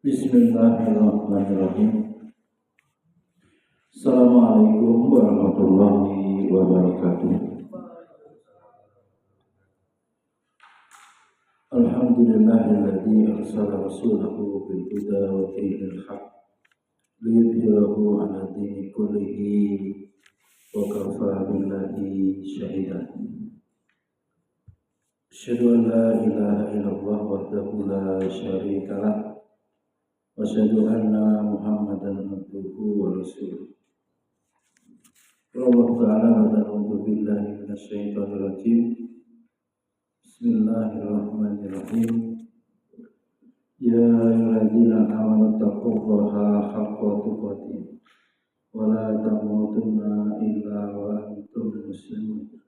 Bismillahirrahmanirrahim. Assalamualaikum warahmatullahi wabarakatuh. Alhamdulillahilladzi arsala rasulahu bil huda wa dinil haqq liyudhhirahu 'ala dini kullihi wa kafaa billahi shahidan. Asyhadu an la ilaha illallah wahdahu la syarika lah wa asyhadu anna Muhammadan abduhu wa rasuluh. Allah ta'ala wa ta'ala billahi minasyaitonir rajim. Bismillahirrahmanirrahim. Ya ayyuhalladzina amanu taqullaha haqqa tuqatih wa la tamutunna illa wa antum muslimun.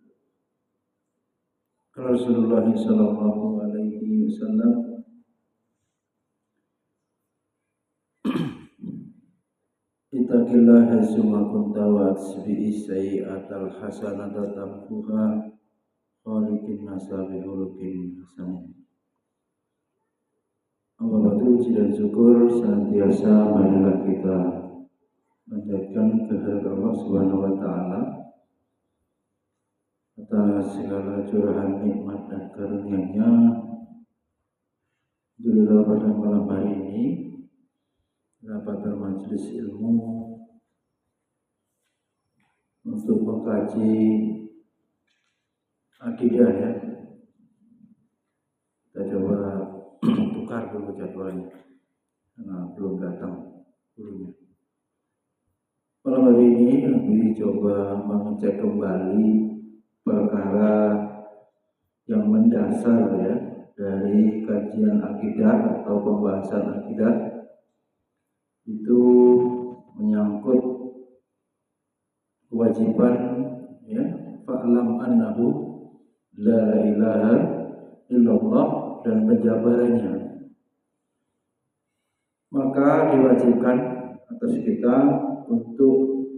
Rasulullah sallallahu alaihi wasallam Ittaqillah haitsuma kunta wa atbi'i sayyi'atal hasanata tamhuha khaliqin nasa bihuluqin hasan. Amma ba'du, puji dan syukur senantiasa marilah kita panjatkan kehadirat Allah Subhanahu wa taala atas segala curahan nikmat dan karunia-Nya. Alhamdulillah pada malam hari ini dapat bermajelis ilmu untuk mengkaji akidah ya. Kita coba tukar dulu jadwalnya karena belum datang gurunya. Malam hari ini kami coba mengecek kembali perkara yang mendasar ya dari kajian akidah atau pembahasan akidah. Itu menyangkut kewajiban ya, fa'lam annahu la ilaha illallah dan penjabarannya. Maka diwajibkan atas kita untuk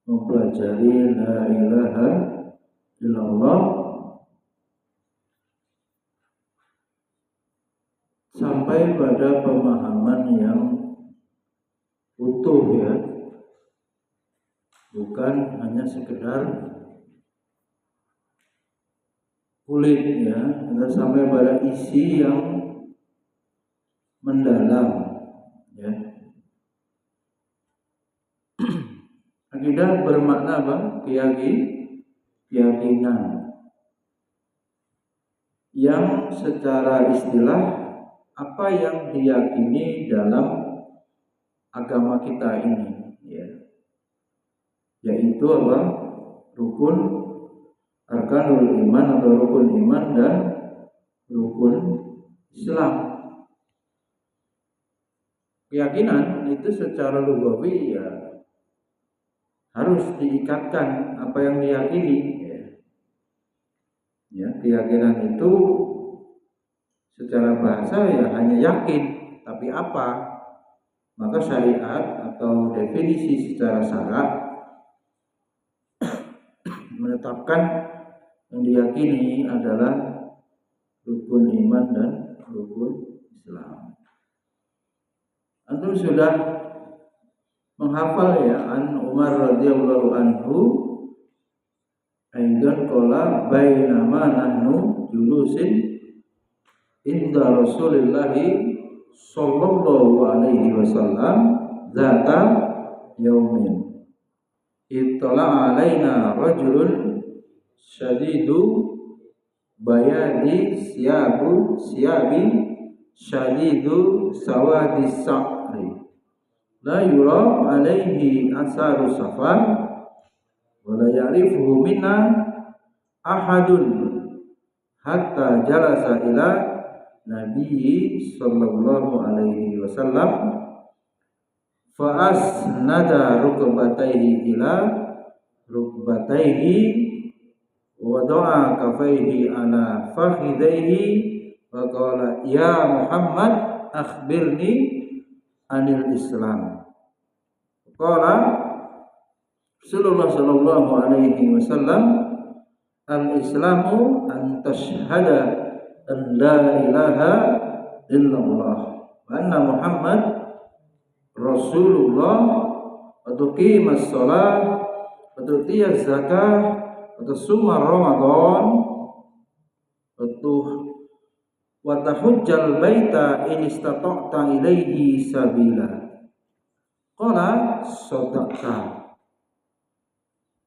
mempelajari la ilaha illallah sampai pada pemahaman yang utuh ya, bukan hanya sekedar kulit ya, sampai pada isi yang mendalam ya. Akidah bermakna apa? Keyakinan yang secara istilah apa yang diyakini dalam agama kita ini ya, yaitu apa? Rukun arkanul iman atau rukun iman dan rukun Islam. Keyakinan itu secara lugawi ya harus diikatkan apa yang diyakini ya. Ya, keyakinan itu secara bahasa ya hanya yakin, tapi apa? Maka syariat atau definisi secara syarak menetapkan yang diyakini adalah rukun iman dan rukun Islam. Antum sudah menghafal ya, an Umar radhiyallahu anhu aidan qala bainama nahnu julusin inda Rasulillahi sallallahu alaihi wasallam zata yaumin ittala alaina rajulun syadidu bayadi siyabi syadidu sawadi sa'ri la yura alaihi asaru safar wa la ya'rifuhu minna ahadun hatta jalasa ila Nabi sallallahu alaihi wasallam fa asnada rukbatayhi ila rukbatayhi wa wada'a kafayhi ala fakhidayhi wa qala ya Muhammad akhbirni anil Islam. Qala Rasulullah sallallahu alaihi wasallam al-Islamu an tashhada an la ilaha illallah anna Muhammad Rasulullah wa tuqimas shalah wa tutiyaz zakah wa tasuma Ramadan wa tahujjal baita in istata'ta ilaihi sabila. Qala sadaqta.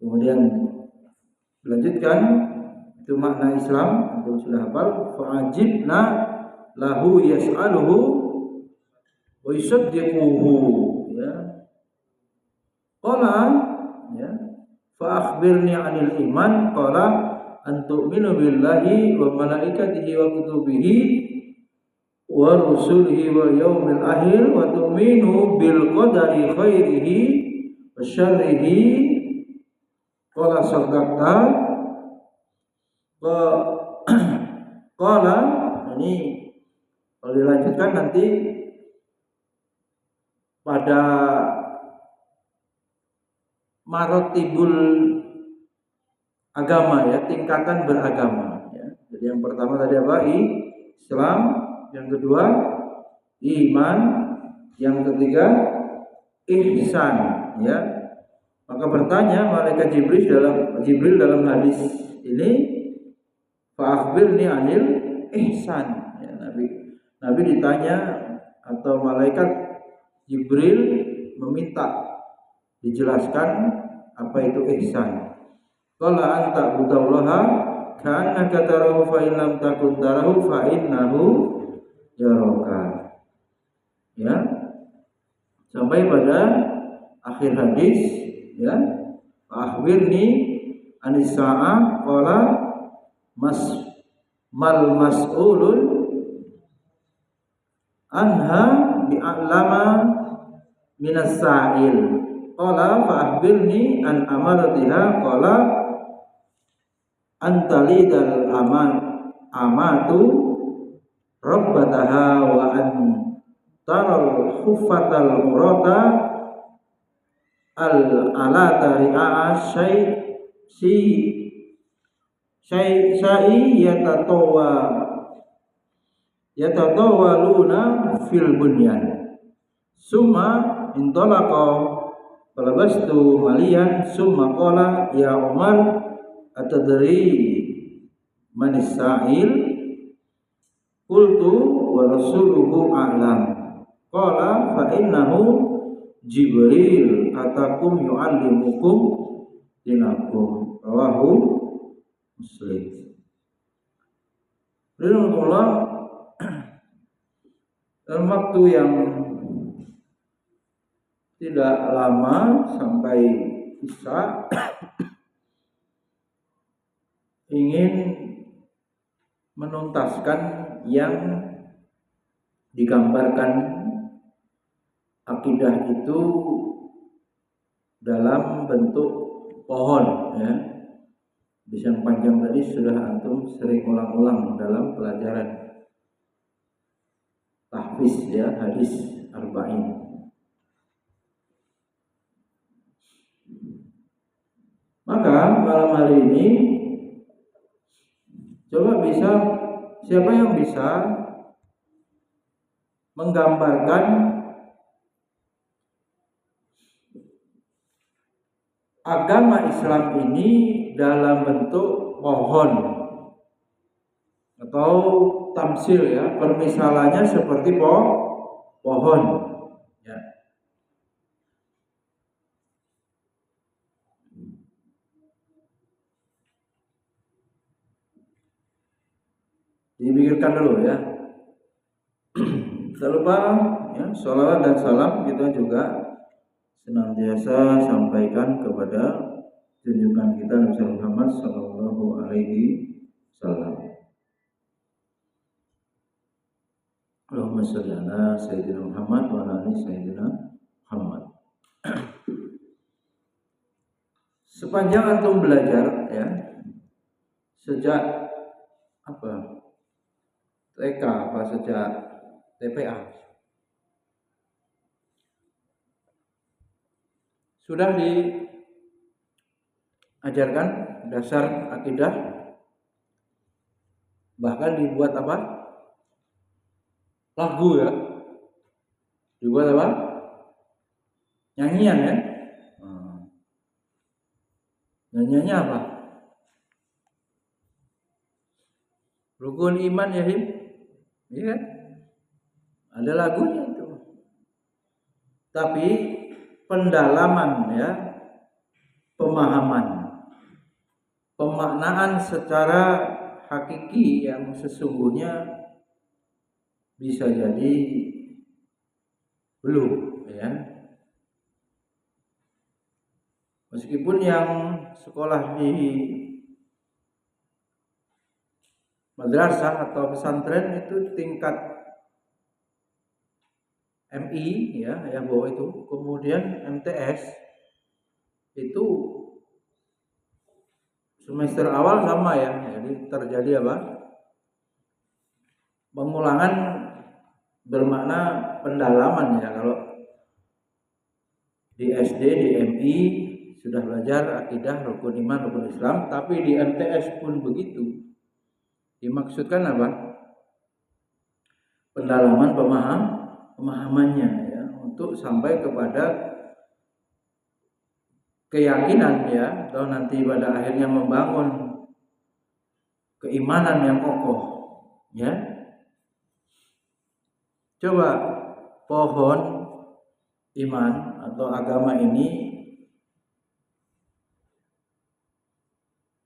Kemudian dilanjutkan itu makna Islam, itu sudah hafal. Fa'ajibna lahu yas'aluhu wa yusaddiquhu, ya. Qala, ya, fa akhbirni 'anil iman. Qala an tu'minu billahi wa malaikatihi wa kutubihi wa rusulihi wal yaumil akhir wa tu'minu bil qadari khairihi wa syarrihi. Qala sadaqta. Qala, ini kalau dilanjutkan nanti pada marotibul agama, ya, tingkatan beragama, ya. Jadi yang pertama tadi apa? Islam, yang kedua iman, yang ketiga ihsan, ya. Maka bertanya malaikat Jibril dalam hadis ini, fa akhbirni anil ihsan, ya. Nabi ditanya atau malaikat Jibril meminta dijelaskan apa itu ihsan. Qala anta budallaha ka'annaka tarahu fa in lam takun tarahu fa innahu yaraka. Ya. Sampai pada akhir hadis, ya. Akhbirni anis sa'ah. Qala mal mas'ulun anha bi'alama minas sa'il. Qala fa akhbirni an amaratiha. Qala antalidal amatu rabbataha wa an taral khuffatal murata al alata ri'a yatatawaluna fil bunyan summa intalaqa falabastu maliyan summa qala ya Umar atadri manis sa'il. Qultu wa rasuluhu a'lam. Qala fa innahu Jibril atakum yu'allimukum dinakum. Rawahu Muslim. Rahimahullah, dalam waktu yang tidak lama sampai Isya, ingin menuntaskan yang digambarkan akidah itu dalam bentuk pohon, ya. Hadis yang panjang tadi sudah antum sering ulang-ulang dalam pelajaran tahfiz, ya, hadis arba'in. Maka malam hari ini coba siapa yang bisa menggambarkan agama Islam ini dalam bentuk pohon atau tamsil, ya, permisalannya seperti pohon, ya. Dipikirkan dulu, ya. Tak lupa, ya, sholawat dan salam kita juga senantiasa sampaikan kepada junjungan kita Nabi Muhammad Sallallahu Alaihi Wasallam. Allahumma sholli ala Sayyidina Muhammad wa ala ali Sayyidina Muhammad. Sepanjang antum belajar, ya, sejak TK sejak TPA sudah diajarkan dasar akidah, bahkan dibuat lagu, ya, Dibuat apa? Nyanyian ya. Nyanyiannya apa? Rukun iman ya, Him? Iya. Ada lagunya itu. Tapi pendalaman ya, pemahaman, pemaknaan secara hakiki yang sesungguhnya bisa jadi belum ya. Meskipun yang sekolah di madrasah atau pesantren itu tingkat MI ya, yang bawah itu, kemudian MTS itu semester awal sama ya, jadi terjadi apa? Pengulangan bermakna pendalaman ya. Kalau di SD, di MI sudah belajar akidah, rukun iman, rukun Islam, tapi di MTS pun begitu. Dimaksudkan apa? Pendalaman pemahamannya ya, untuk sampai kepada keyakinan ya, atau nanti pada akhirnya membangun keimanan yang kokoh ya. Coba pohon iman atau agama ini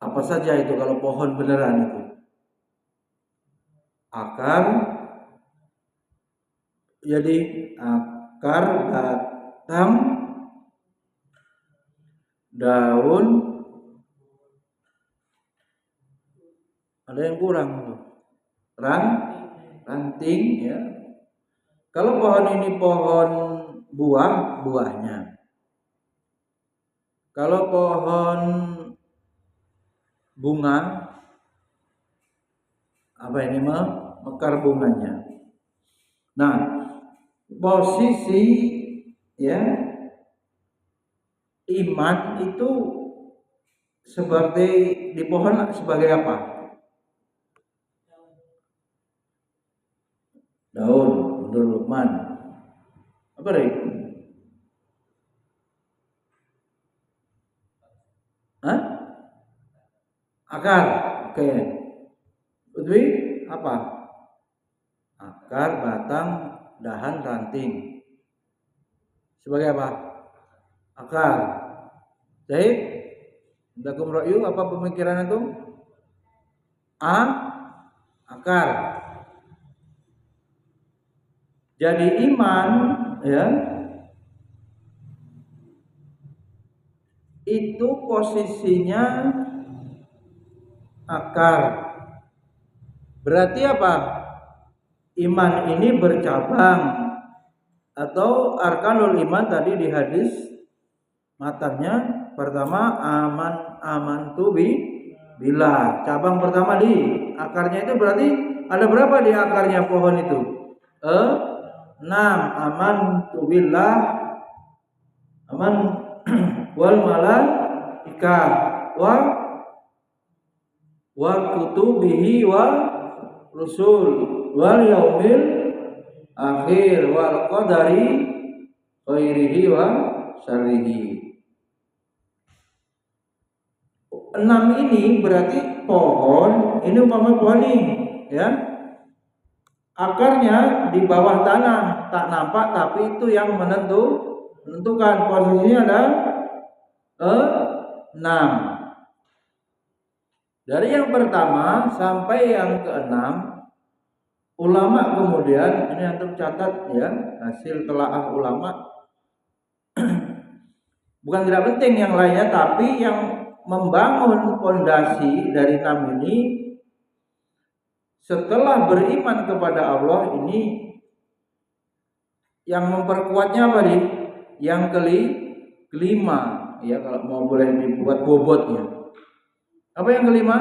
apa saja itu kalau pohon beneran itu? Akar, jadi akar, batang, daun, ada yang kurang tuh, ranting ya. Kalau pohon ini pohon buah, buahnya. Kalau pohon bunga, apa ini mekar bunganya. Nah, posisi ya iman itu seperti di pohon sebagai apa? Daun, menurut Luqman. Apa Rik? Hah? Akar. Oke. Udwi apa? Akar, batang, dahan, ranting. Sebagai apa? Akar. Jadi, dakum ra'yu apa pemikiran itu? Akar. Jadi iman ya itu posisinya akar. Berarti apa? Iman ini bercabang, atau arkanul iman tadi di hadis matanya pertama amantu billah. Cabang pertama di akarnya itu berarti ada berapa di akarnya pohon itu? 6. Amantu billah, aman wal malaika wa kutubihi wa rusul wal yaumil akhir wal qadari khairihi wa syarrihi. 6 ini berarti pohon, ini umpama pohon nih ya. Akarnya di bawah tanah, tak nampak, tapi itu yang menentukan posisinya ada 6. Dari yang pertama sampai yang ke-6, ulama kemudian, ini antum catat ya, hasil telaah ulama. Bukan tidak penting yang lainnya, tapi yang membangun fondasi dari 6 ini setelah beriman kepada Allah ini, yang memperkuatnya apa nih? Yang kelima ya, kalau mau boleh dibuat bobotnya. Apa yang kelima?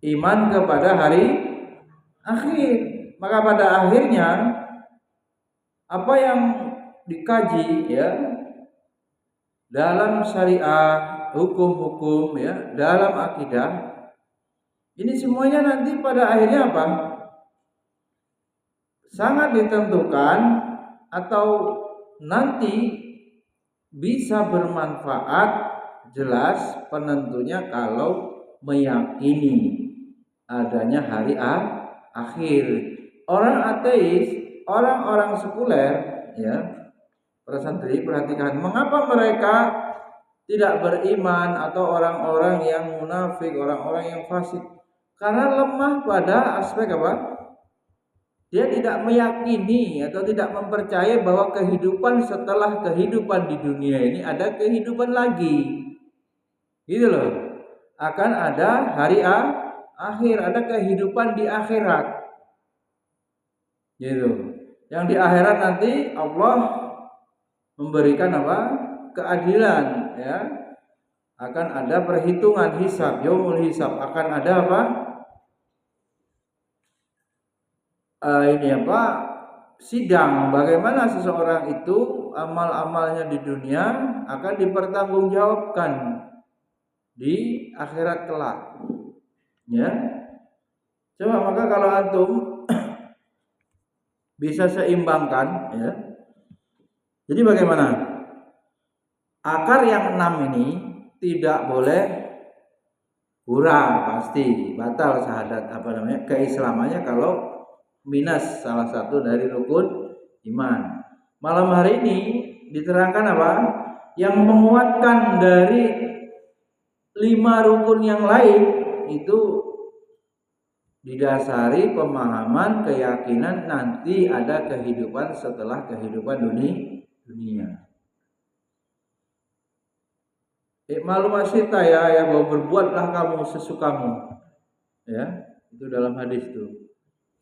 Iman kepada hari akhir. Maka pada akhirnya apa yang dikaji ya dalam syariah, hukum-hukum ya, dalam akidah, ini semuanya nanti pada akhirnya apa? sangat ditentukan atau nanti bisa bermanfaat jelas penentunya kalau meyakini adanya hari akhir. Orang ateis, orang-orang sekuler, ya, para santri perhatikan, mengapa mereka tidak beriman atau orang-orang yang munafik, orang-orang yang fasik? Karena lemah pada aspek apa? Dia tidak meyakini atau tidak mempercayai bahwa kehidupan setelah kehidupan di dunia ini ada kehidupan lagi. Gitu loh. Akan ada hari akhir, ada kehidupan di akhirat. Gitu. Yang di akhirat nanti Allah memberikan apa? Keadilan, ya. Akan ada perhitungan hisab, yaumul hisab, akan ada apa? Sidang, bagaimana seseorang itu amal-amalnya di dunia akan dipertanggungjawabkan di akhirat kelak. Ya. Coba maka kalau antum bisa seimbangkan, ya. Jadi bagaimana? Akar yang 6 ini tidak boleh kurang, pasti batal syahadat keislamannya kalau minus salah satu dari rukun iman. Malam hari ini diterangkan apa? Yang menguatkan dari 5 rukun yang lain itu didasari pemahaman keyakinan nanti ada kehidupan setelah kehidupan dunia. Malu masita ya bahwa berbuatlah kamu sesukamu. Ya, itu dalam hadis itu.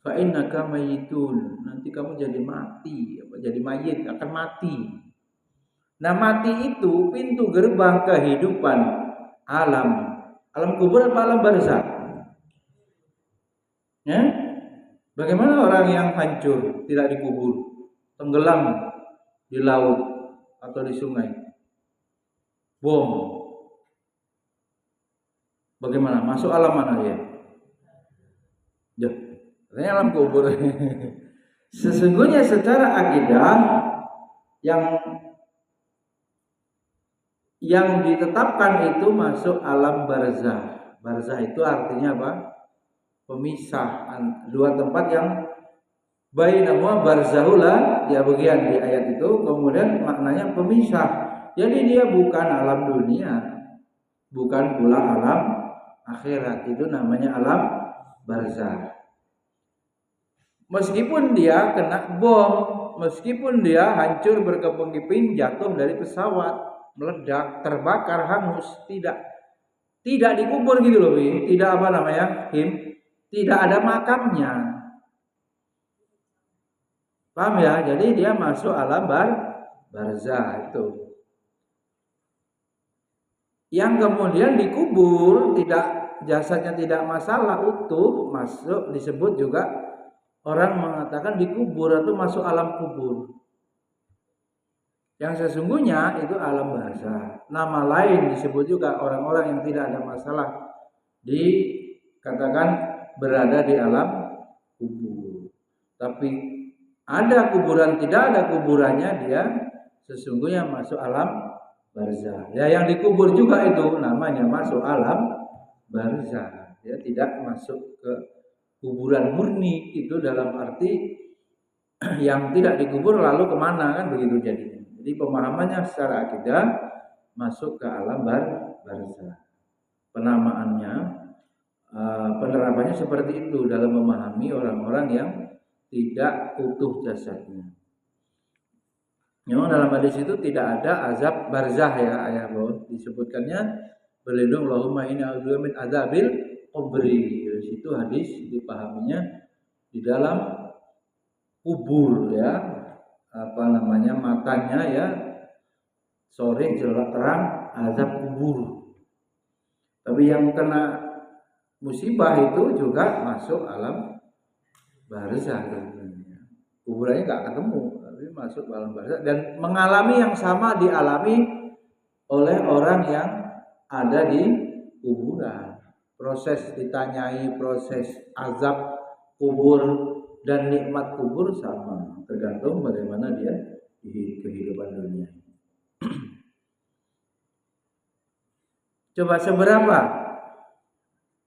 Fa innaka mayyitun, nanti kamu jadi mati, jadi mayit, akan mati. Nah, mati itu pintu gerbang kehidupan alam kubur apa alam barzakh? Ya? Bagaimana orang yang hancur tidak dikubur, tenggelam di laut atau di sungai, bom? Bagaimana? Masuk alam mana dia? Ya, katanya alam kubur. Sesungguhnya secara akidah yang ditetapkan itu masuk alam barzakh. Barzakh itu artinya apa? Pemisah dua tempat yang bainahuma barzakhula, ya bagian di ayat itu, kemudian maknanya pemisah. Jadi dia bukan alam dunia, bukan pula alam akhirat, itu namanya alam barzakh. Meskipun dia kena bom, meskipun dia hancur berkeping-keping, jatuh dari pesawat, meledak, terbakar, hangus, tidak dikubur gitu loh, tidak tidak ada makamnya. Paham ya? Jadi dia masuk alam barzakh itu. Yang kemudian dikubur, jasadnya tidak masalah, utuh, masuk, disebut juga orang mengatakan dikubur atau masuk alam kubur. Yang sesungguhnya itu alam barzakh. Nama lain disebut juga orang-orang yang tidak ada masalah, dikatakan berada di alam kubur. Tapi ada kuburan, tidak ada kuburannya, dia sesungguhnya masuk alam barzakh. Ya, yang dikubur juga itu namanya masuk alam barzakh. Dia tidak masuk ke kuburan murni, itu dalam arti yang tidak dikubur lalu kemana, kan begitu jadinya. Jadi pemahamannya secara akidah masuk ke alam barzakh. Penamaannya, penerapannya seperti itu dalam memahami orang-orang yang tidak utuh jasadnya. Memang dalam hadis itu tidak ada azab barzakh ya, ayat bahwa disebutkannya berlindung Allahumma inni a'udzubika min adzabil qabri. Dari situ hadis dipahaminya di dalam kubur ya, matanya ya sore jelas terang azab kubur. Tapi yang kena musibah itu juga masuk alam barzakh. Kuburannya nggak ketemu, tapi masuk alam barzakh dan mengalami yang sama dialami oleh orang yang ada di kuburan. Proses ditanyai, proses azab kubur dan nikmat kubur sama, tergantung bagaimana dia di kehidupan dunia. Coba seberapa?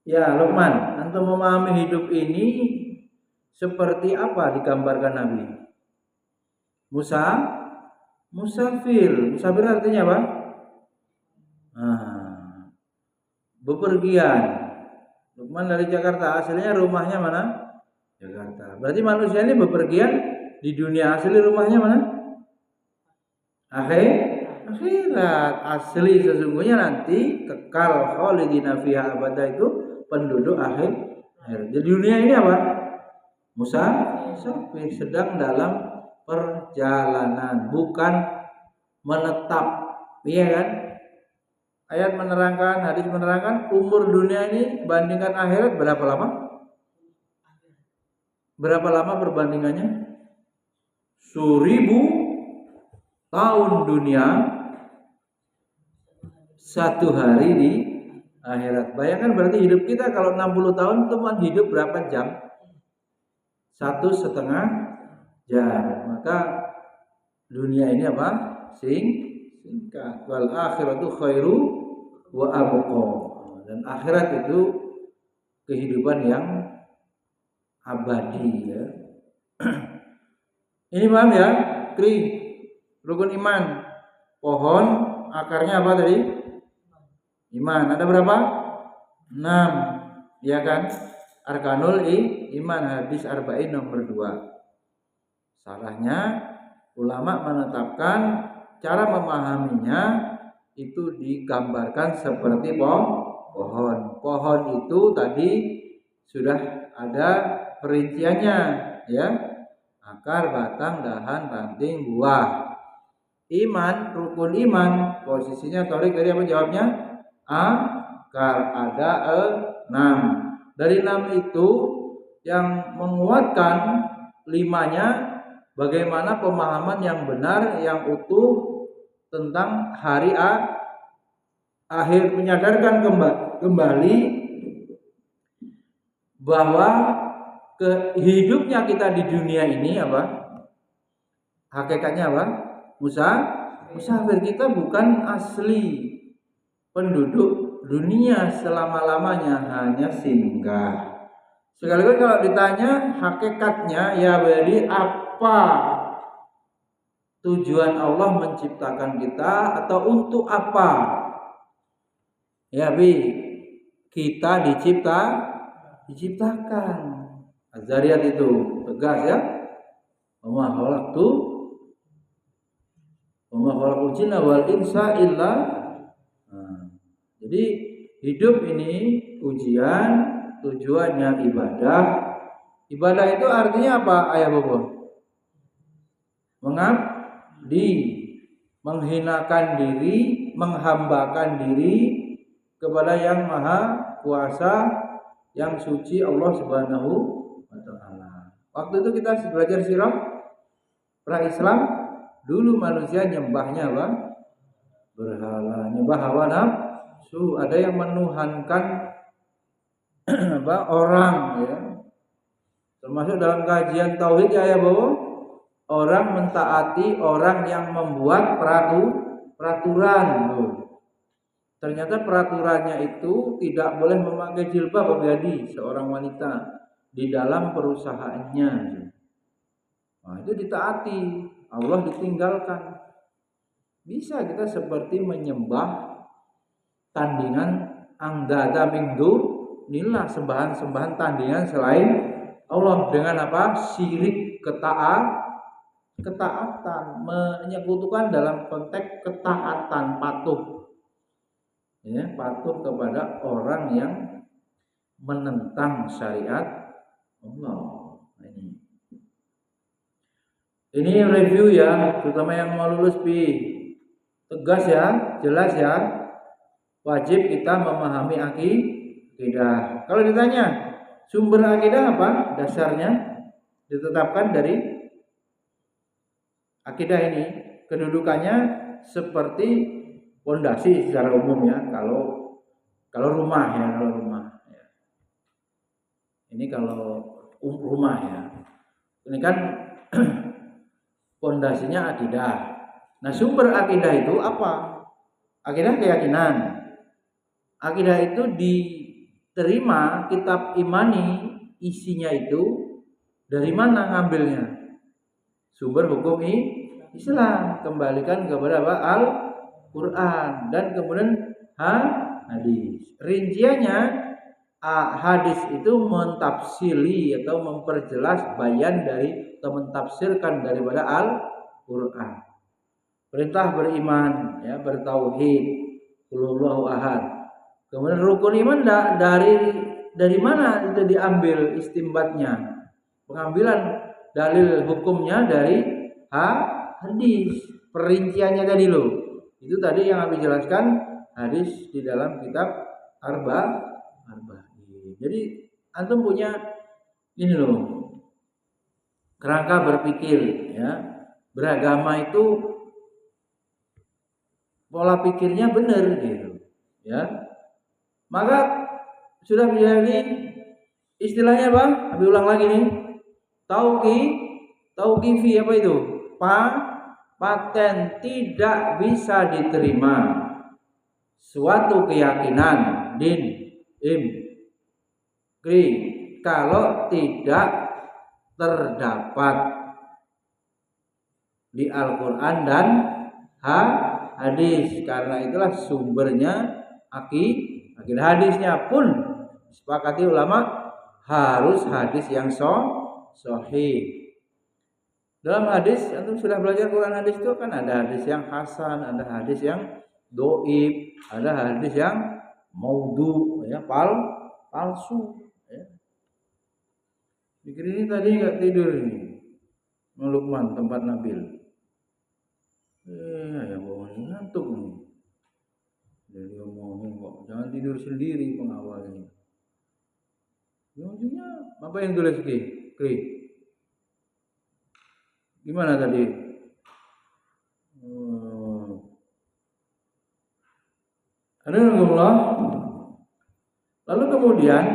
Ya, Luqman, antum memahami hidup ini seperti apa digambarkan Nabi? Musafir. Musafir artinya apa? Bepergian. Luqman dari Jakarta, aslinya rumahnya mana? Jakarta. Berarti manusia ini bepergian di dunia, asli rumahnya mana? Akhirat. Asli sesungguhnya nanti kekal khalidina fiha abada itu penduduk akhir. Jadi dunia ini apa? Musafir, sedang dalam perjalanan, bukan menetap. Iya kan? Ayat menerangkan, hadis menerangkan umur dunia ini bandingkan akhirat berapa lama? Berapa lama perbandingannya? 1000 tahun dunia, 1 hari di akhirat. Bayangkan berarti hidup kita kalau 60 tahun teman hidup berapa jam? 1,5 jam. Maka dunia ini apa? Singkat. Wal akhiratu khairu wa abqa. Dan akhirat itu kehidupan yang abadi ya. Ini paham ya? Rukun iman. Pohon akarnya apa tadi? Iman. Ada berapa? 6. Ya kan? Arkanul iman, hadis arba'in nomor 2. Salahnya ulama menetapkan cara memahaminya itu digambarkan seperti pohon. Pohon itu tadi sudah ada perinciannya ya. Akar, batang, dahan, ranting, buah. Iman, rukun iman, posisinya Torik tadi apa jawabnya? Akar. Ada 6. Dari 6 itu yang menguatkan 5-nya bagaimana pemahaman yang benar, yang utuh tentang hari akhir, menyadarkan kembali bahwa hidupnya kita di dunia ini apa? Hakikatnya apa? Musafir. Kita bukan asli penduduk dunia selama-lamanya, hanya singgah. Sekaligus kalau ditanya hakikatnya ya berarti apa tujuan Allah menciptakan kita atau untuk apa? Ya kita diciptakan. Az-Zariyat itu tegas ya. Wa ma khalaqul jinna wal insa illa. Jadi hidup ini ujian, tujuannya ibadah. Ibadah itu artinya apa, Ayah Bobo? Mengabdi, menghinakan diri, menghambakan diri kepada yang maha kuasa, yang suci, Allah Subhanahu wa ta'ala. Waktu itu kita belajar sirah pra-Islam, dulu manusia nyembahnya apa? Berhala, nyembah hawa nafsu. Ada yang menuhankan orang ya. Termasuk dalam kajian tauhid ya bahwa orang mentaati orang yang membuat peraturan. Ternyata peraturannya itu tidak boleh memakai jilbab bagi seorang wanita di dalam perusahaannya. Nah, itu ditaati, Allah ditinggalkan. Bisa kita seperti menyembah tandingan anggada minggu inilah sembahan-sembahan tandingan selain Allah dengan apa? Syirik, ketaatan, menyekutukan dalam konteks ketaatan, patuh. Ya, patuh kepada orang yang menentang syariat Allah. Ini review ya, terutama yang mau lulus tegas ya, jelas ya. Wajib kita memahami akidah. Kalau ditanya sumber akidah apa? Dasarnya ditetapkan dari akidah ini. Kedudukannya seperti pondasi secara umum ya. Kalau rumah ya, Ini kalau rumah ya. Ini kan pondasinya akidah. Nah, sumber akidah itu apa? Akidah keyakinan. Akidah itu diterima kitab imani, isinya itu dari mana ngambilnya? Sumber hukum Islam, kembalikan kepada apa? Al-Quran dan kemudian hadis. Rinciannya hadis itu mentafsiri atau memperjelas bayan dari atau mentafsirkan daripada Al-Quran. Perintah beriman, ya, bertauhid, qulhuwallahu ahad. Kemudian rukun iman dari mana itu diambil istimbatnya? Pengambilan dalil hukumnya dari hadis. Perinciannya tadi loh. Itu tadi yang Abi jelaskan hadis di dalam kitab Arba'in. Jadi antum punya ini loh, kerangka berpikir, ya. Beragama itu pola pikirnya benar gitu, ya. Maka sudah menjadi istilahnya apa? Abi ulang lagi nih. Tauqifi apa itu? Paten, tidak bisa diterima suatu keyakinan kalau tidak terdapat di Al-Quran dan hadis. Karena itulah sumbernya akidah. Hadisnya pun disepakati ulama harus hadis yang sahih. Dalam hadis, antum sudah belajar Quran hadis itu kan ada hadis yang hasan, ada hadis yang dhaif, ada hadis yang maudhu, ya, palsu. Ya. Pikir ini tadi nggak tidur ini, Lukman tempat Nabil. Ya bawahnya ngantuk nih. Jadi ngomongin kok, jangan tidur sendiri pengawalnya. Ujungnya apa yang tulis Kri? Gimana tadi? Alhamdulillah. Lalu kemudian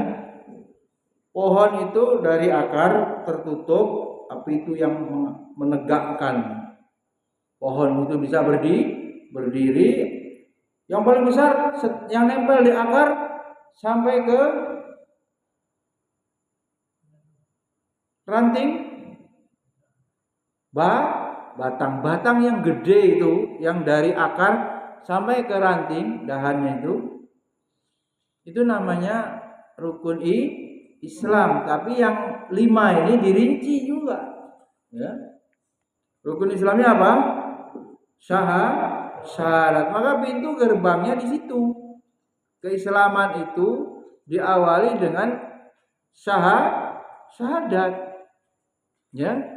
pohon itu dari akar tertutup, api itu yang menegakkan pohon itu bisa berdiri. Yang paling besar yang nempel di akar sampai ke ranting batang yang gede itu, yang dari akar sampai ke ranting dahannya itu namanya rukun Islam. Tapi yang 5 ini dirinci juga, ya. Rukun Islamnya apa? Syahadat. Maka pintu gerbangnya di situ. Keislaman itu diawali dengan syahadat, ya.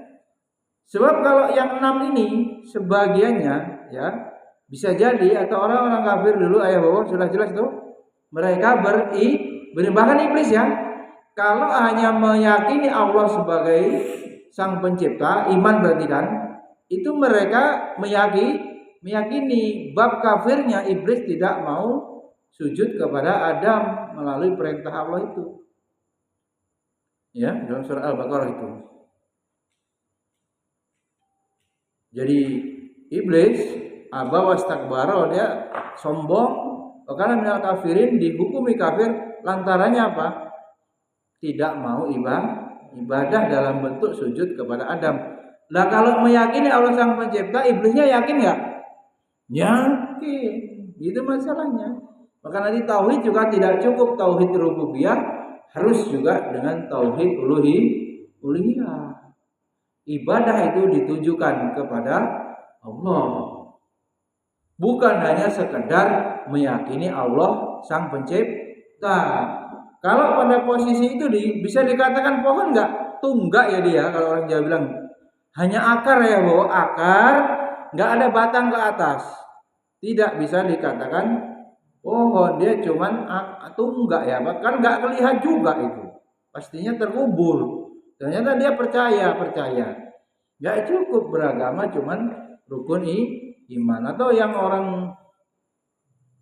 Sebab kalau yang 6 ini sebagiannya, ya, bisa jadi atau orang-orang kafir dulu, ayah bawa sudah jelas tuh, mereka bahkan iblis, ya, kalau hanya meyakini Allah sebagai sang pencipta, iman berarti kan, itu mereka meyakini bab kafirnya iblis tidak mau sujud kepada Adam melalui perintah Allah itu, ya, dalam surah Al-Baqarah itu. Jadi iblis aba wastakbara, dia sombong, karena minal kafirin, dihukumi kafir lantarannya apa? Tidak mau ibadah dalam bentuk sujud kepada Adam. Nah, kalau meyakini Allah sang pencipta, iblisnya yakin nggak? Yakin. Itu masalahnya. Maka nanti tauhid juga tidak cukup tauhid rububiyah, harus juga dengan tauhid uluhiyah. Ibadah itu ditujukan kepada Allah, bukan hanya sekedar meyakini Allah sang pencipta. Kalau pada posisi itu bisa dikatakan pohon nggak? Tunggak ya dia. Kalau orang Jawa bilang hanya akar, ya, bahwa akar, nggak ada batang ke atas, tidak bisa dikatakan pohon. Dia cuman tunggak, ya, kan nggak kelihatan juga itu. Pastinya terkubur. Ternyata dia percaya. Gak cukup beragama cuman rukun iman. Atau yang orang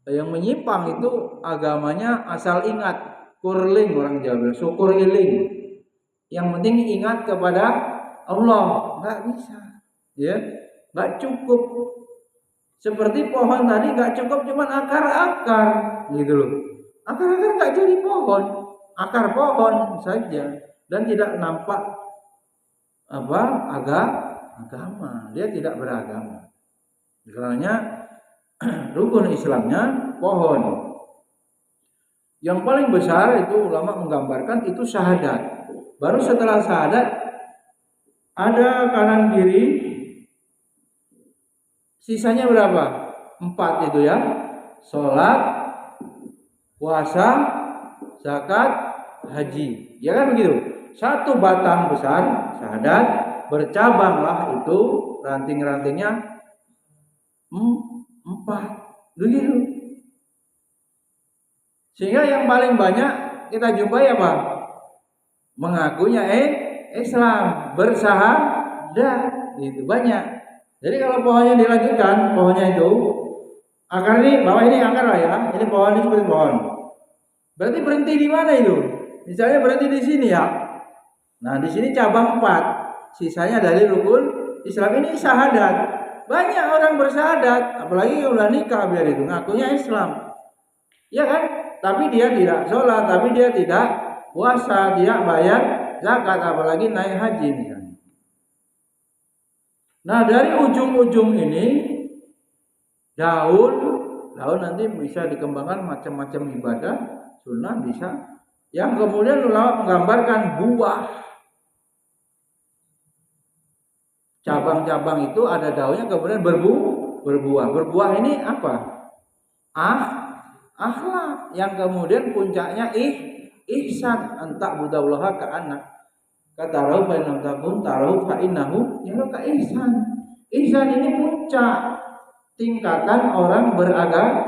yang menyimpang itu agamanya asal ingat, kurling orang Jawa, syukur iling. Yang penting ingat kepada Allah, nggak bisa, ya, nggak cukup. Seperti pohon tadi nggak cukup cuman akar-akar, gitu loh. Akar-akar nggak jadi pohon, akar pohon saja dan tidak nampak apa agama, dia tidak beragama. Karena rukun Islamnya pohon. Yang paling besar itu ulama menggambarkan itu syahadat. Baru setelah syahadat ada kanan kiri, sisanya berapa? 4 itu ya. Sholat, puasa, zakat, haji. Ya kan begitu? Satu batang besar syahadat, bercabanglah itu ranting-rantingnya 4. Begitu. Sehingga yang paling banyak kita jumpai apa? Mengakunya Islam, bersahadat, itu banyak. Jadi kalau pohonnya dilanjutkan, pohonnya itu akar ini, bawah ini akar lah ya. Ini pohon ini seperti pohon. Berarti berhenti di mana itu? Misalnya berhenti di sini ya. Nah, di sini cabang 4. Sisanya dari rukun Islam ini syahadat. Banyak orang bersyahadat, apalagi udah nikah biar itu ngakunya Islam. Ya kan? Tapi dia tidak sholat, tapi dia tidak puasa, dia bayar zakat, apalagi naik haji misalnya. Nah, dari ujung-ujung ini daun nanti bisa dikembangkan macam-macam ibadah sunnah bisa. Yang kemudian ulama menggambarkan buah. Cabang-cabang itu ada daunnya kemudian berbuah. Berbuah ini apa? Akhlak yang kemudian puncaknya ihsan, antak budallaha ka anak. Kata Rauf fa lam takun tarahu fa innahu yaraka ihsan. Ihsan ini puncak tingkatan orang beragama.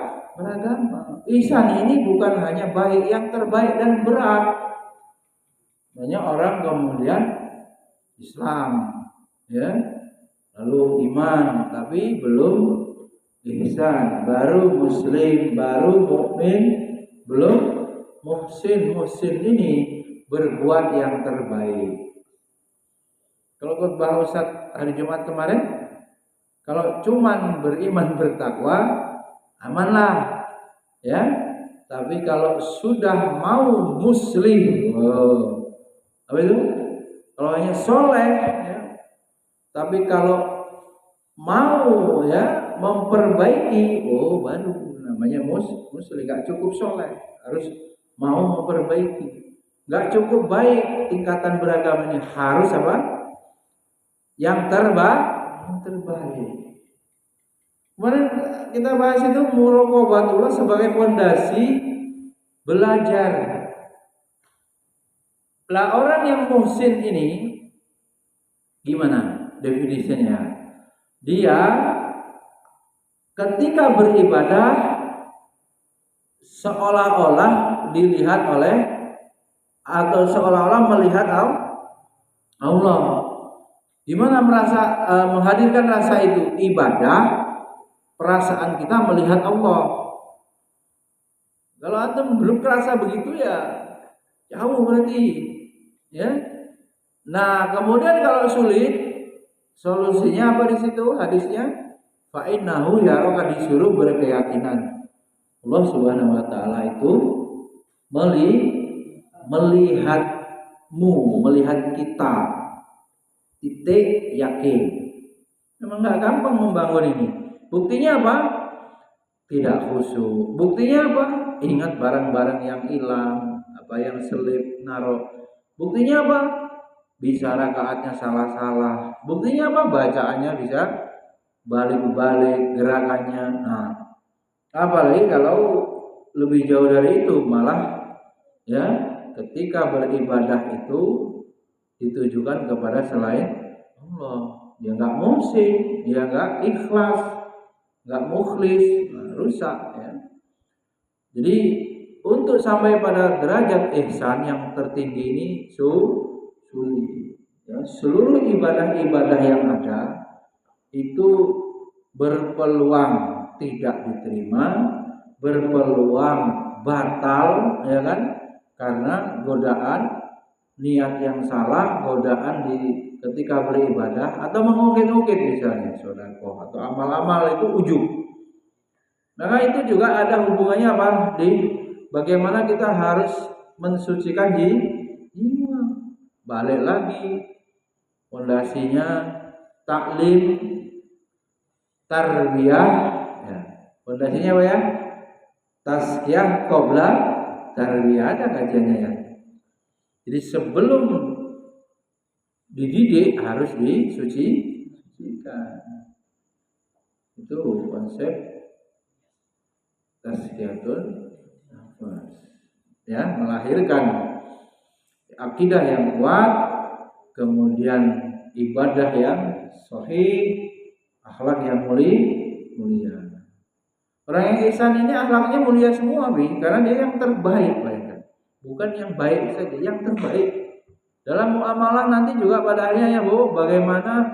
Ihsan ini bukan hanya baik, yang terbaik dan berat. Banyak orang kemudian Islam, ya, lalu iman, tapi belum ihsan, baru muslim, baru mukmin, belum muhsin. Muhsin ini berbuat yang terbaik. Kalau khotbah Ustaz hari Jumat kemarin, kalau cuman beriman bertakwa, amanlah, ya. Tapi kalau sudah mau muslim, apa itu? Kalau hanya soleh, ya. Tapi kalau mau ya memperbaiki, baru namanya muslim. Gak cukup soleh, harus mau memperbaiki. Gak cukup baik tingkatan beragama ini, harus apa? Yang terbaik. Kemarin kita bahas itu muraqabatullah sebagai fondasi belajar. Lah orang yang muhsin ini gimana definisinya? Dia ketika beribadah seolah-olah dilihat oleh atau seolah-olah melihat Allah. Gimana merasa menghadirkan rasa itu? Ibadah, perasaan kita melihat Allah. Kalau antum belum kerasa begitu ya jauh berarti, ya. Nah, kemudian kalau sulit, solusinya apa di situ? Hadisnya fa innahu yaraka, disuruh berkeyakinan Allah Subhanahu wa taala itu melihatmu, melihat kita. Titik yakin. Memang nggak gampang membangun ini. Buktinya apa? Tidak khusyuk. Buktinya apa? Ingat barang-barang yang hilang, apa yang selip naruh. Buktinya apa? Bisa rakaatnya salah-salah. Buktinya apa? Bacaannya bisa balik-balik gerakannya. Nah, apalagi kalau lebih jauh dari itu, malah ya ketika beribadah itu ditujukan kepada selain Allah, dia nggak muhsin, dia nggak ikhlas, nggak mukhlis, rusak ya. Jadi untuk sampai pada derajat ihsan yang tertinggi ini sulit. Ya, seluruh ibadah-ibadah yang ada itu berpeluang tidak diterima, berpeluang batal, ya kan? Karena godaan niat yang salah, godaan di ketika beribadah atau mengukit-ukit misalnya sedekah atau amal-amal itu ujub. Maka itu juga ada hubungannya apa? Di bagaimana kita harus mensucikan jiwa. Balik lagi fondasinya taklim, tarbiyah, ya. Fondasinya apa ya? Tazkiyah qabla tarbiyah, ada kajiannya ya. Jadi sebelum dididik harus disucikan. Itu konsep tazkiyatul nafas. Ya, melahirkan akidah yang kuat, kemudian ibadah yang sahih, akhlak yang mulia. Orang yang ihsan ini akhlaknya mulia semua, karena dia yang terbaik, bayangkan. Bukan yang baik saja, yang terbaik. Dalam muamalah nanti juga pada akhirnya ya Bu, bagaimana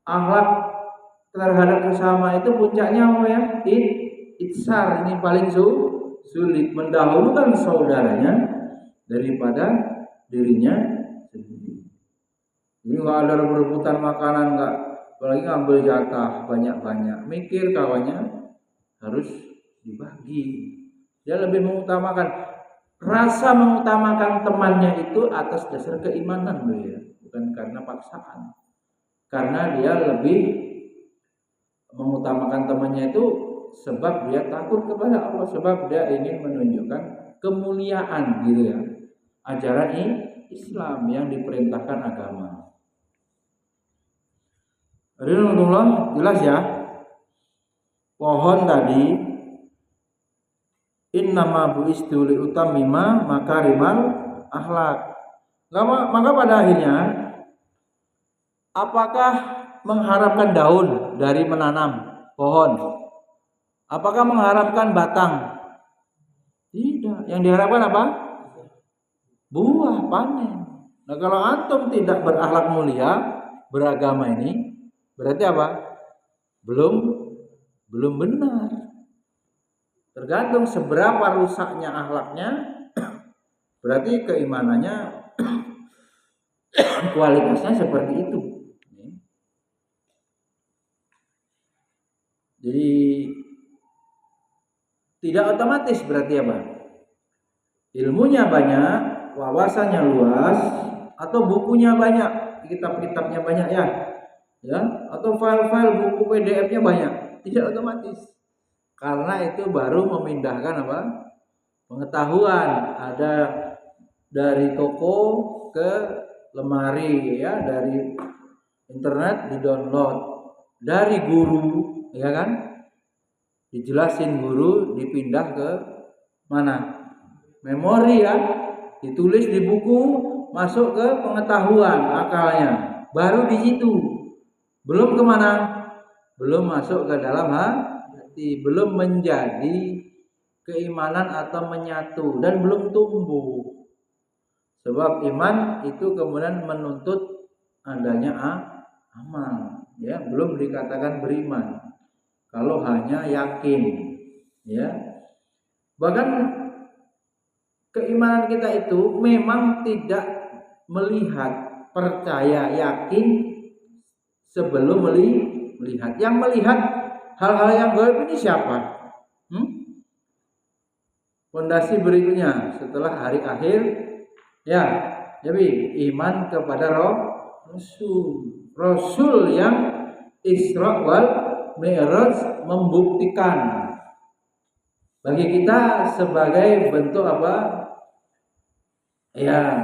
akhlak terhadap sesama itu puncaknya apa ya? Itsar, ini paling sulit, mendahulukan saudaranya daripada dirinya sendiri. Ini nggak ada berebutan makanan, nggak, apalagi ngambil jatah banyak-banyak, mikir kawannya harus dibagi. Dia lebih mengutamakan, rasa mengutamakan temannya itu atas dasar keimanan loh ya, bukan karena paksaan. Karena dia lebih mengutamakan temannya itu sebab dia takut kepada Allah, sebab dia ingin menunjukkan kemuliaan gitu ya. Ajaran Islam yang diperintahkan agama. Ridwanullah, jelas ya. Pohon tadi innama bu'istu li utammima makarimal akhlak. Maka pada akhirnya apakah mengharapkan daun dari menanam pohon? Apakah mengharapkan batang? Tidak. Yang diharapkan apa? Buah, panen. Nah, kalau antum tidak berakhlak mulia, beragama ini, berarti apa? Belum benar. Tergantung seberapa rusaknya akhlaknya, berarti keimanannya kualitasnya seperti itu. Jadi tidak otomatis berarti apa? Ilmunya banyak, wawasannya luas, atau bukunya banyak, kitab-kitabnya banyak ya, atau file-file buku PDF-nya banyak, tidak otomatis. Karena itu baru memindahkan apa? Pengetahuan, ada dari toko ke lemari ya, dari internet di-download, dari guru, ya kan? Dijelasin guru, dipindah ke mana? Memori ya, ditulis di buku, masuk ke pengetahuan akalnya, baru di situ. Belum kemana? Belum masuk ke dalam hati, belum menjadi keimanan atau menyatu, dan belum tumbuh. Sebab iman itu kemudian menuntut adanya amal, ya, belum dikatakan beriman kalau hanya yakin, ya. Bahkan keimanan kita itu memang tidak melihat, percaya, yakin sebelum melihat. Yang melihat hal-hal yang gaib ini siapa? Fondasi berikutnya setelah hari akhir, ya, jadi iman kepada Rasul yang Isra wal Mi'raj membuktikan bagi kita sebagai bentuk apa? Ya,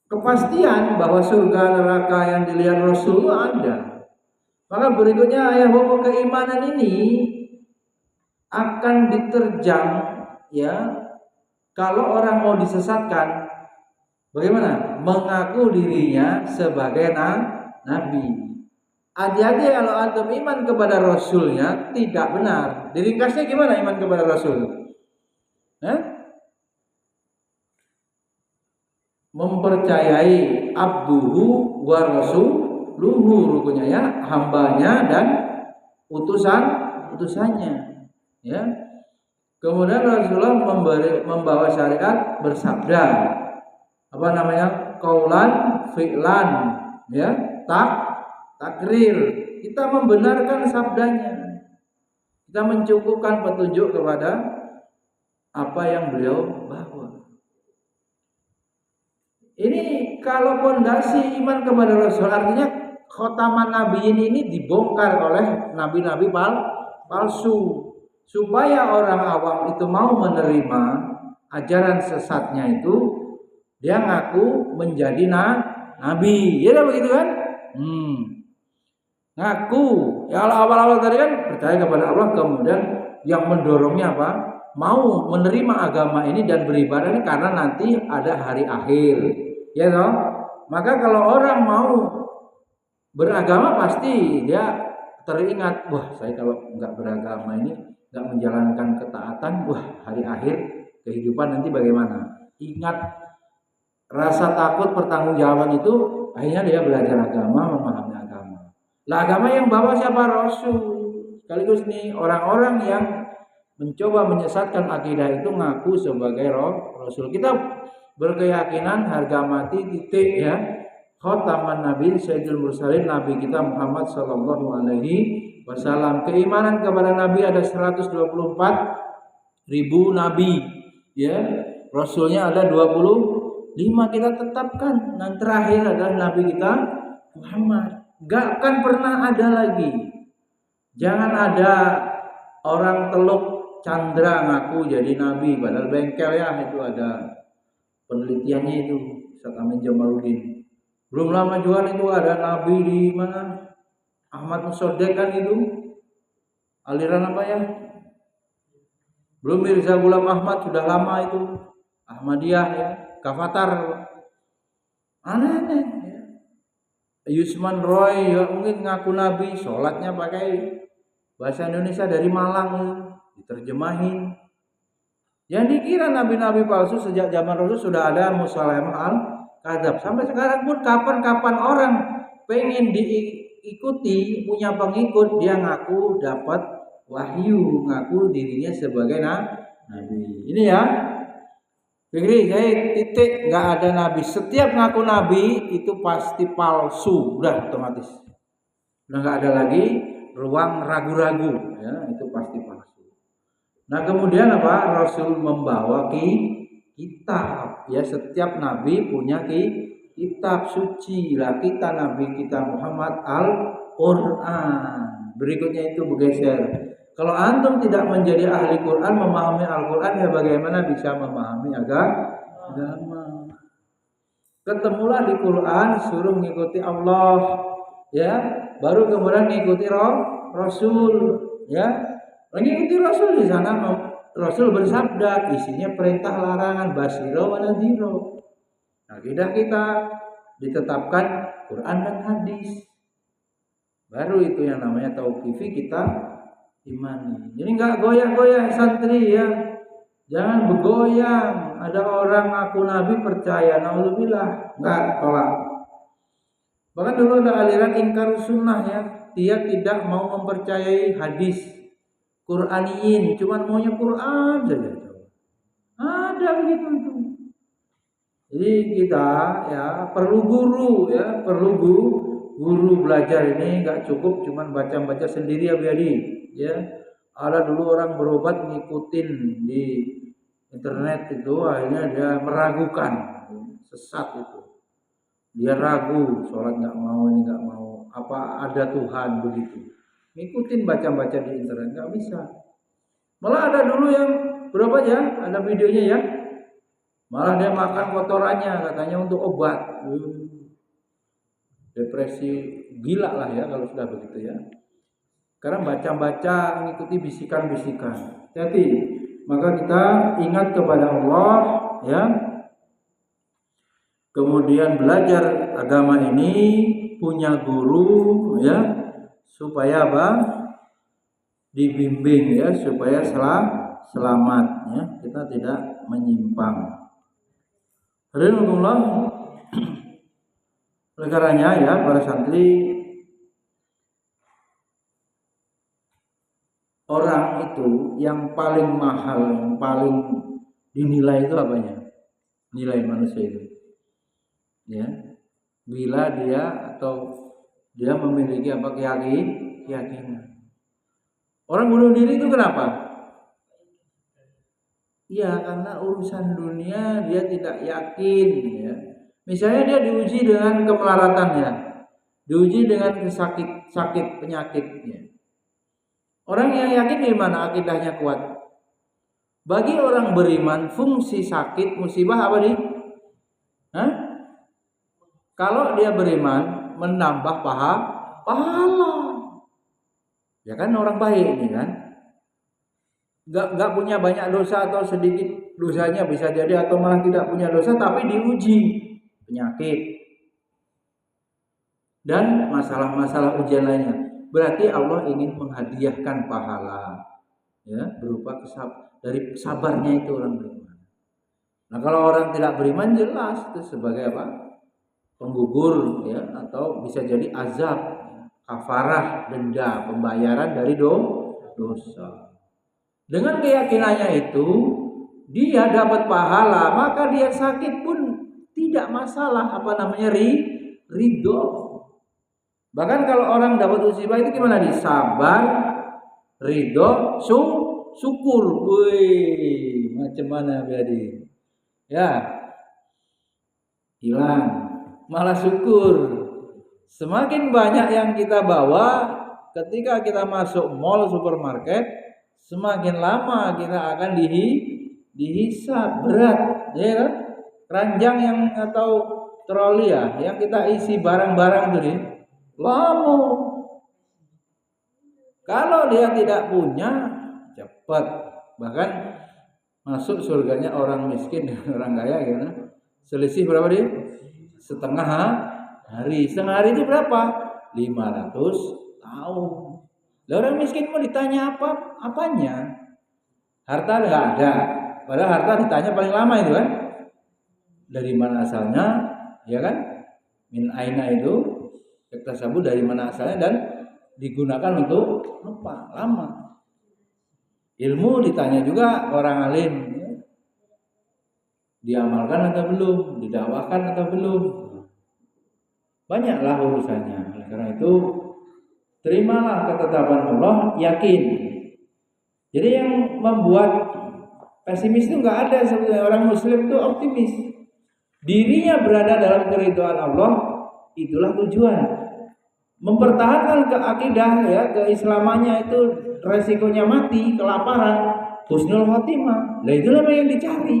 kepastian bahwa surga neraka yang dilihat Rasul ada. Maka berikutnya ya, bahwa keimanan ini akan diterjang ya kalau orang mau disesatkan. Bagaimana? Mengaku dirinya sebagai nabi. Hati-hati kalau antum iman kepada Rasulnya tidak benar. Diringkasnya gimana iman kepada Rasul? Mempercayai abduhu wa rasuluhu, rukunnya ya, hambanya dan utusannya, ya. Kemudian Rasulullah membawa syariat, bersabda apa namanya, qaulan fi'lan, ya, takrir. Kita membenarkan sabdanya. Kita mencukupkan petunjuk kepada apa yang beliau bawa. Ini kalau pondasi iman kepada Rasul, artinya khotaman nabiin ini dibongkar oleh nabi-nabi palsu supaya orang awam itu mau menerima ajaran sesatnya itu, dia ngaku menjadi nabi. Ya begitu kan? Ngaku. Ya awal-awal tadi kan percaya kepada Allah, kemudian yang mendorongnya apa? Mau menerima agama ini dan beribadah ini karena nanti ada hari akhir. Ya toh? Maka kalau orang mau beragama pasti dia teringat, wah saya kalau nggak beragama ini, nggak menjalankan ketaatan, wah hari akhir kehidupan nanti bagaimana? Ingat rasa takut pertanggungjawaban itu, akhirnya dia belajar agama, memahami agama. Lah agama yang bawa siapa? Rasul. Sekaligus nih orang-orang yang mencoba menyesatkan akidah itu ngaku sebagai Rasul. Kita berkeyakinan harga mati titik ya. Khataman Nabi Sayyidul Mursalin, Nabi kita Muhammad sallallahu alaihi wasallam. Keimanan kepada Nabi ada 124.000 nabi ya. Rasulnya ada 25, kita tetapkan. Dan terakhir adalah Nabi kita Muhammad. Gak akan pernah ada lagi. Jangan ada orang Teluk Chandra ngaku jadi nabi, padahal bengkel ya, itu ada penelitiannya itu, Ustaz Amin Jamaludin. Belum lama juga itu ada nabi di mana? Ahmad Musodek kan itu. Aliran apa ya? Belum Mirza Ghulam Ahmad, sudah lama itu. Ahmadiyah ya, Kafatar. Aneh-aneh ya. Yusman Roy ya mungkin ngaku nabi, sholatnya pakai bahasa Indonesia dari Malang ya, diterjemahin. Yang dikira nabi-nabi palsu sejak zaman Rasul sudah ada Musailamah al-Kadzab. Sampai sekarang pun kapan-kapan orang pengen diikuti, punya pengikut, dia ngaku dapat wahyu, ngaku dirinya sebagai nabi. Ini ya. Fikri, saya titik, nggak ada nabi. Setiap ngaku nabi itu pasti palsu, udah otomatis. Udah nggak ada lagi ruang ragu-ragu, ya itu pasti palsu. Nah kemudian apa? Rasul membawa kitab, ya setiap nabi punya kitab suci lah. Kita nabi kita Muhammad Al-Quran. Berikutnya itu bergeser. Kalau antum tidak menjadi ahli Quran, memahami Al-Quran, ya bagaimana bisa memahami agama? Ketemulah di Quran, suruh mengikuti Allah, ya, baru kemudian mengikuti Rasul, ya. Mengikuti Rasul di sana, Rasul bersabda, isinya perintah larangan, basyiro wa nadhiro. Akidah kita ditetapkan Quran dan hadis. Baru itu yang namanya tauqifi kita imani. Jadi nggak goyang-goyang santri ya. Jangan bergoyang. Ada orang ngaku nabi percaya, naudzubillah, nggak tolak. Bahkan dulu ada aliran ingkar sunnah ya. Dia tidak mau mempercayai hadis Qur'aniyin, cuman maunya Quran saja. Ada begitu itu. Jadi kita ya perlu guru ya, perlu guru belajar ini nggak cukup cuman baca-baca sendiri ya biadi. Ya, ada dulu orang berobat ngikutin di internet itu, akhirnya dia meragukan, sesat itu. Dia ragu, sholat nggak mau, ini nggak mau, apa ada Tuhan begitu. Ngikutin baca-baca di internet nggak bisa. Malah ada dulu yang berapa ya, ada videonya ya. Malah dia makan kotorannya katanya untuk obat. Depresi gila lah ya kalau sudah begitu ya. Karena baca-baca mengikuti bisikan-bisikan. Jadi, maka kita ingat kepada Allah ya. Kemudian belajar agama ini, punya guru ya, supaya apa? Dibimbing ya, supaya selamat ya. Kita tidak menyimpang. Alhamdulillah. Oleh karenanya ya para santri, orang itu yang paling mahal, yang paling dinilai itu apanya? Nilai manusia itu. Ya. bila dia memiliki keyakinan. Orang bunuh diri itu kenapa? Iya, karena urusan dunia dia tidak yakin, ya. Misalnya dia diuji dengan kemelaratannya, diuji dengan sakit penyakitnya. Orang yang yakin gimana akidahnya kuat? Bagi orang beriman, fungsi sakit musibah apa nih? Kalau dia beriman, menambah pahala. Ya kan orang baik ini kan. Gak punya banyak dosa atau sedikit dosanya bisa jadi, atau malah tidak punya dosa tapi diuji penyakit dan masalah-masalah ujian lainnya. Berarti Allah ingin menghadiahkan pahala, ya, berupa dari sabarnya itu orang beriman. Nah, kalau orang tidak beriman jelas itu sebagai apa? Penggugur, ya, atau bisa jadi azab, kafarah, denda, pembayaran dari dosa. Dengan keyakinannya itu dia dapat pahala, maka dia sakit pun tidak masalah, ridho. Bahkan kalau orang dapat musibah itu gimana? Sabar, ridho, syukur. Wih, macam mana berarti? Ya, hilang, malah syukur. Semakin banyak yang kita bawa ketika kita masuk mall, supermarket, semakin lama kita akan dihisab berat, ya kan? Keranjang yang atau troli ya, yang kita isi barang-barang itu nih, lama. Kalau dia tidak punya, cepat. Bahkan masuk surganya orang miskin dan orang kaya, gimana? Selisih berapa dia? Setengah hari. Setengah hari itu berapa? 500 tahun. Lah orang miskin mau ditanya apanya? Harta nggak ada. Padahal harta ditanya paling lama itu kan. Dari mana asalnya? Ya kan? Min aina itu iktasabu, dari mana asalnya dan digunakan untuk apa? Lama. Ilmu ditanya juga orang alim, ya. Diamalkan atau belum? Didakwakan atau belum? Banyaklah urusannya. Oleh karena itu terimalah ketetapan Allah, yakin. Jadi yang membuat pesimis itu nggak ada sebetulnya. Orang Muslim itu optimis. Dirinya berada dalam keridhaan Allah, itulah tujuan. Mempertahankan keakidah, ya, keislamannya itu resikonya mati, kelaparan, husnul khotimah. Nah itulah yang dicari,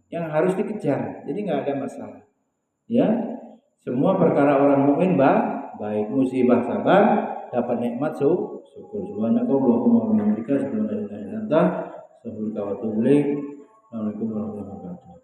yang harus dikejar. Jadi nggak ada masalah. Ya, semua perkara orang mukmin baik, musibah sabar, dapat nikmat syukur. Subhanakallahumma wa bihamdika, asyhadu an la ilaha illa anta, astaghfiruka wa atubu ilaik. Assalamualaikum warahmatullahi wabarakatuh.